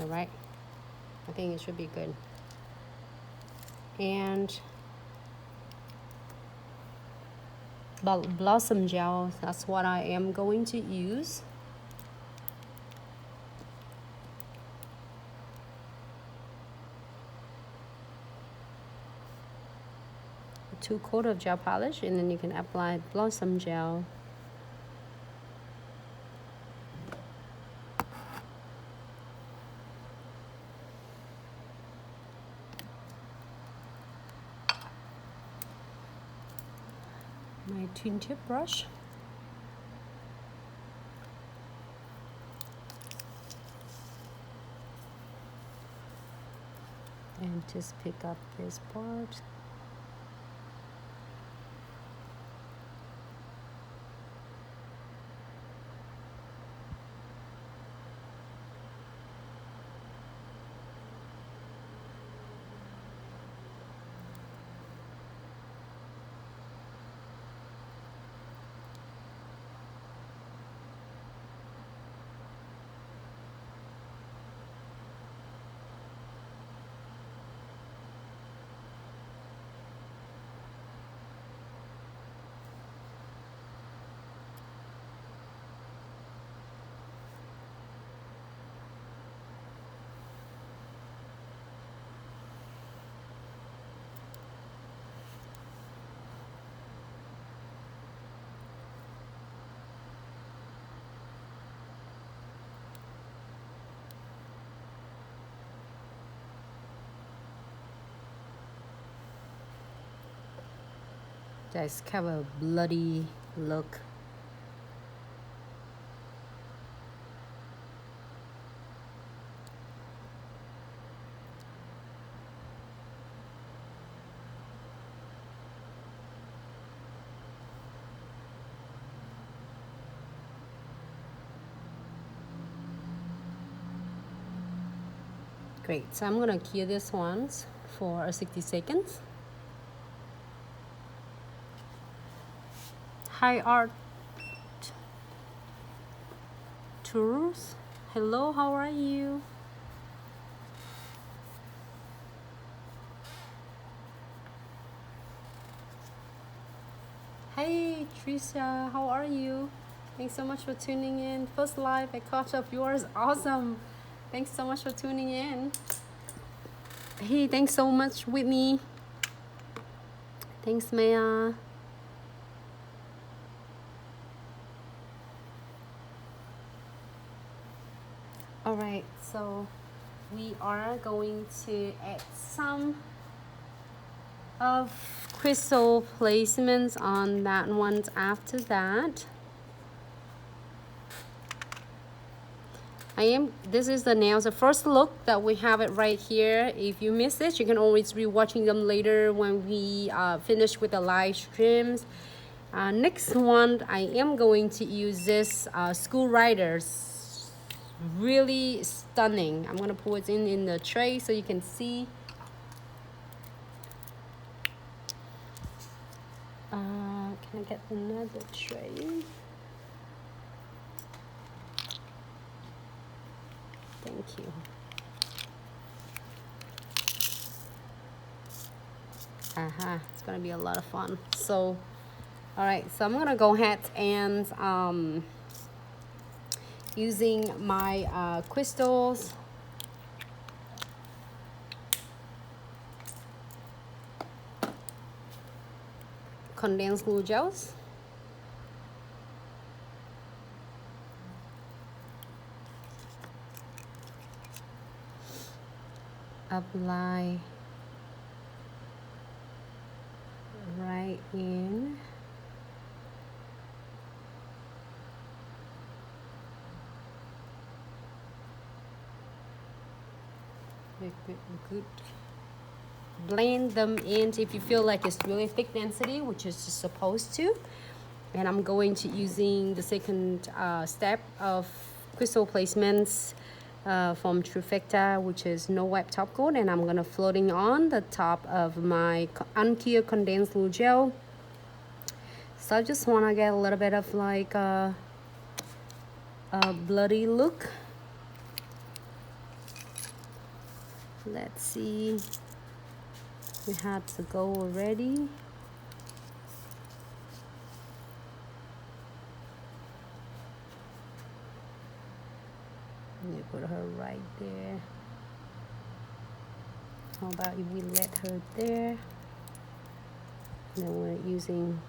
All right, I think it should be good. And blossom gel, that's what I am going to use. Two coat of gel polish, and then you can apply blossom gel. My twin tip brush. And just pick up this part. That's kind of a bloody look. Great, so I'm gonna cure this once for 60 seconds. Hi Art Tours, hello, how are you? Hey Tricia, how are you? Thanks so much for tuning in. First live I caught up yours, awesome. Thanks so much for tuning in. Hey, thanks so much Whitney. Thanks Maya. All right, so we are going to add some of crystal placements on that one after that. This is the nails, the first look that we have it right here. If you missed it, you can always re-watching them later when we finish with the live streams. Next one, I am going to use this School Riders. Really stunning. I'm gonna pour it in the tray so you can see. Can I get another tray? Thank you. It's gonna be a lot of fun. So, all right, so I'm gonna go ahead and using my crystals. Condensed glue gels. Apply right in. Good. Blend them in if you feel like it's really thick density, which is supposed to. And I'm going to using the second step of crystal placements from Trifecta, which is no wipe top coat, and I'm gonna floating on the top of my uncured condensed glue gel. So I just want to get a little bit of like a bloody look. Let's see. We had to go already. You put her right there. How about if we let her there? And then we're using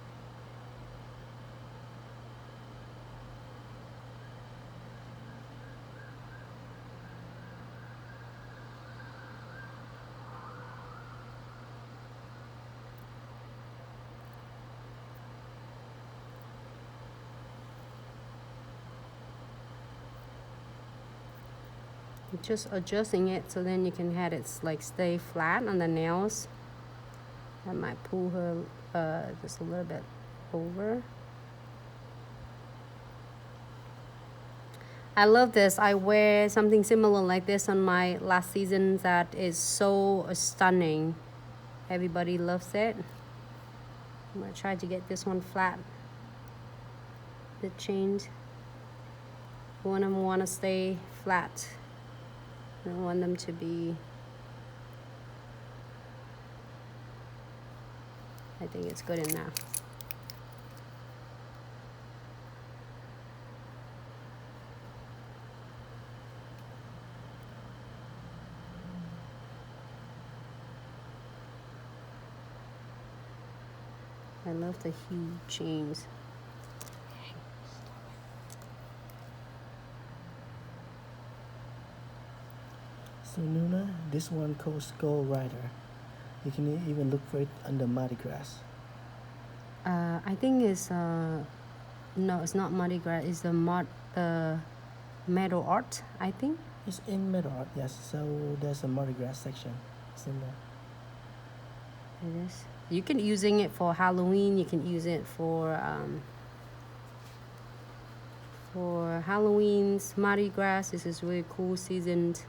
just adjusting it so then you can have it like stay flat on the nails. I might pull her just a little bit over. I love this. I wear something similar like this on my last season that is so stunning. Everybody loves it. I'm gonna try to get this one flat. The chains. One of them want to stay flat. I don't want them to be. I think it's good enough. I love the huge chains. So Nuna, this one calls Gold Rider. You can even look for it under Mardi Gras. I think it's no, it's not Mardi Gras. It's the metal art. I think It's in metal art, yes. So there's a Mardi Gras section. It's in there. it is. You can using it for Halloween. You can use it for Halloween's Mardi Gras. This is really cool seasoned.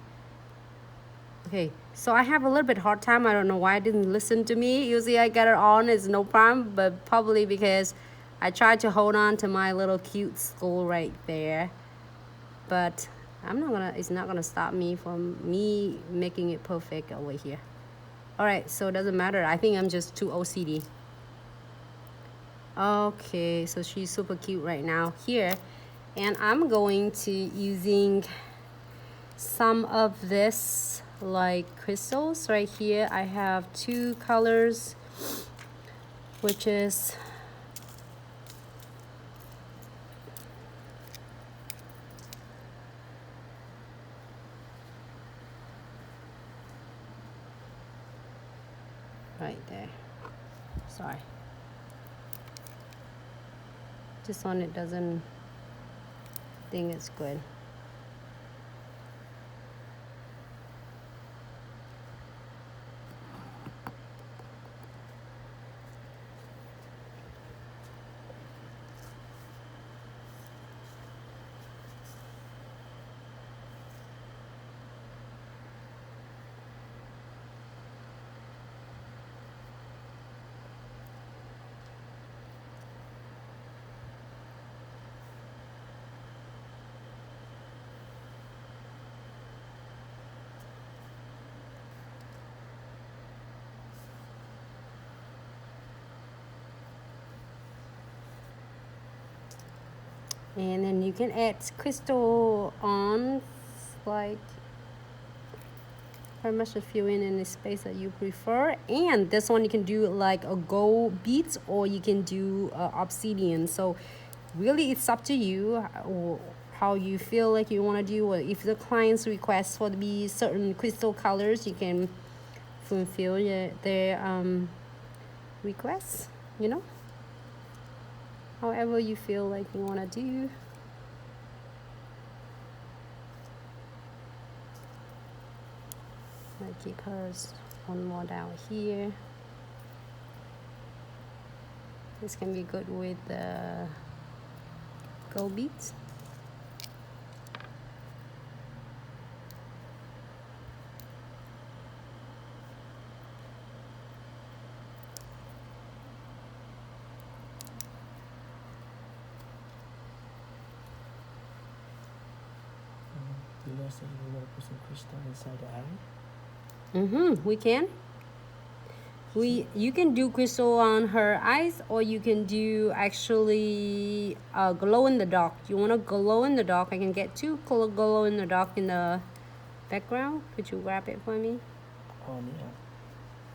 Okay, so I have a little bit hard time. I don't know why I didn't listen to me. Usually I get it on, it's no problem, but probably because I tried to hold on to my little cute skull right there. But it's not gonna stop me from me making it perfect over here. All right, so it doesn't matter. I think I'm just too OCD. Okay, so she's super cute right now here. And I'm going to using some of this like crystals right here. I have two colors, which is right there. Sorry, this one it doesn't think it's good. And then you can add crystal on, like pretty much a few in the space that you prefer. And this one you can do like a gold beads, or you can do obsidian. So really it's up to you, or how you feel like you want to do. Or if the clients request for to be certain crystal colors, you can fulfill their requests, you know, however you feel like you want to do. I keep hers one more down here. This can be good with the gold beads. You know, so you want to put some crystal inside the eye. We can. You can do crystal on her eyes, or you can do actually glow in the dark. You want to glow in the dark? I can get two glow in the dark in the background. Could you grab it for me? Oh,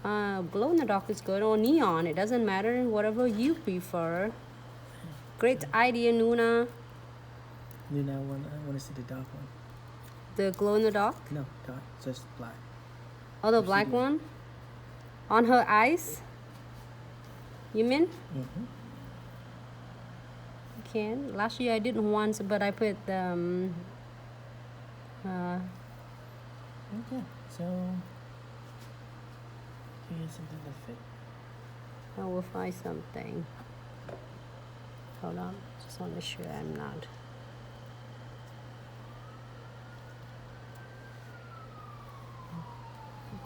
neon. Glow in the dark is good, or neon. It doesn't matter, whatever you prefer. Great idea, Nuna. Nuna, I want to see the dark one. The glow in the dark? No, dark, just black. Oh, the black one? On her eyes? You mean? Mm-hmm. You can. Last year I did once, but I put Okay, so here's something that fit. I will find something. Hold on. Just want to make sure I'm not.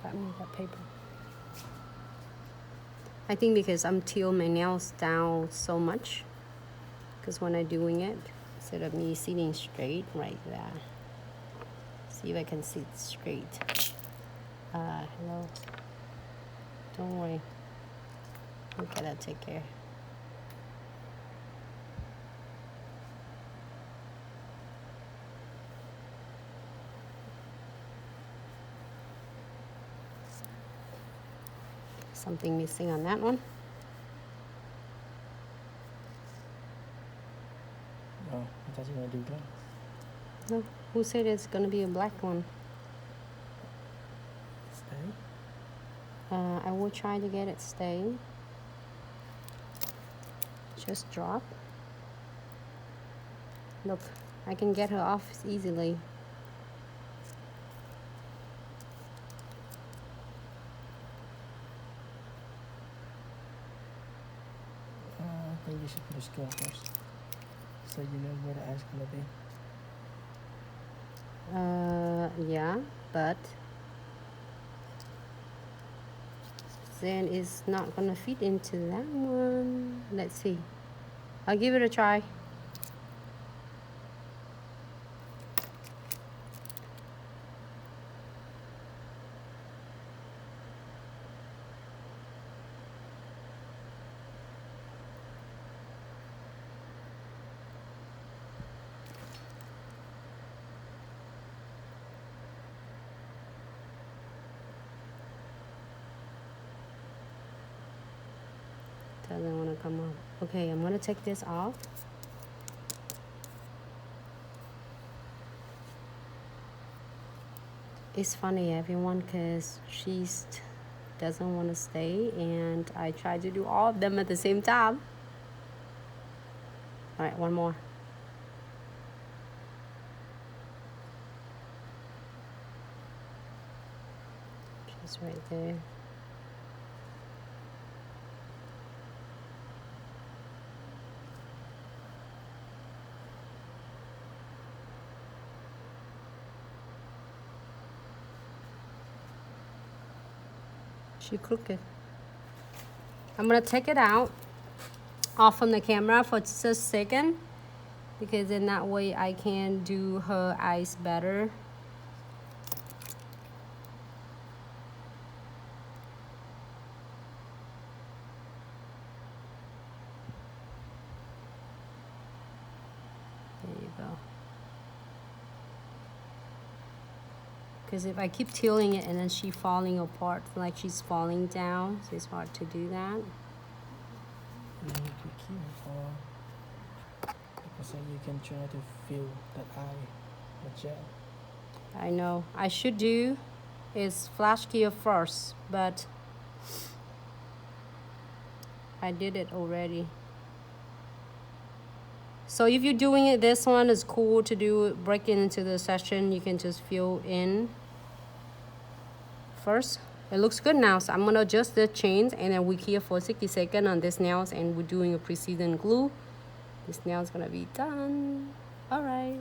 Grab me that paper. I think because I'm till my nails down so much, because when I'm doing it, instead of me sitting straight right there, see if I can sit straight. Hello. Don't worry. Okay, I'll take care. Something missing on that one. Oh, I thought you were going to do that. No, who said it's going to be a black one? Stay. I will try to get it stay. Just drop. Look, I can get her off easily. I think you should put a scale first, so you know where the eye's gonna be. Yeah, but then it's not gonna fit into that one. Let's see. I'll give it a try. Doesn't want to come off. Okay, I'm gonna take this off. It's funny, everyone, because she doesn't want to stay, and I try to do all of them at the same time. All right, one more. Just right there. She crooked. I'm gonna take it out off from the camera for just a second, because in that way I can do her eyes better. There you go. Because if I keep tilting it and then she's falling apart, like she's falling down, so it's hard to do that. You need to keep it for, so you can try to fill that eye with gel. I know. I should do is flash gear first, but I did it already. So if you're doing it, this one is cool to do, break it into the session. You can just fill in first. It looks good now, so I'm gonna adjust the chains, and then we here for 60 seconds on this nails, and we're doing a precision glue. This nail is gonna be done. All right.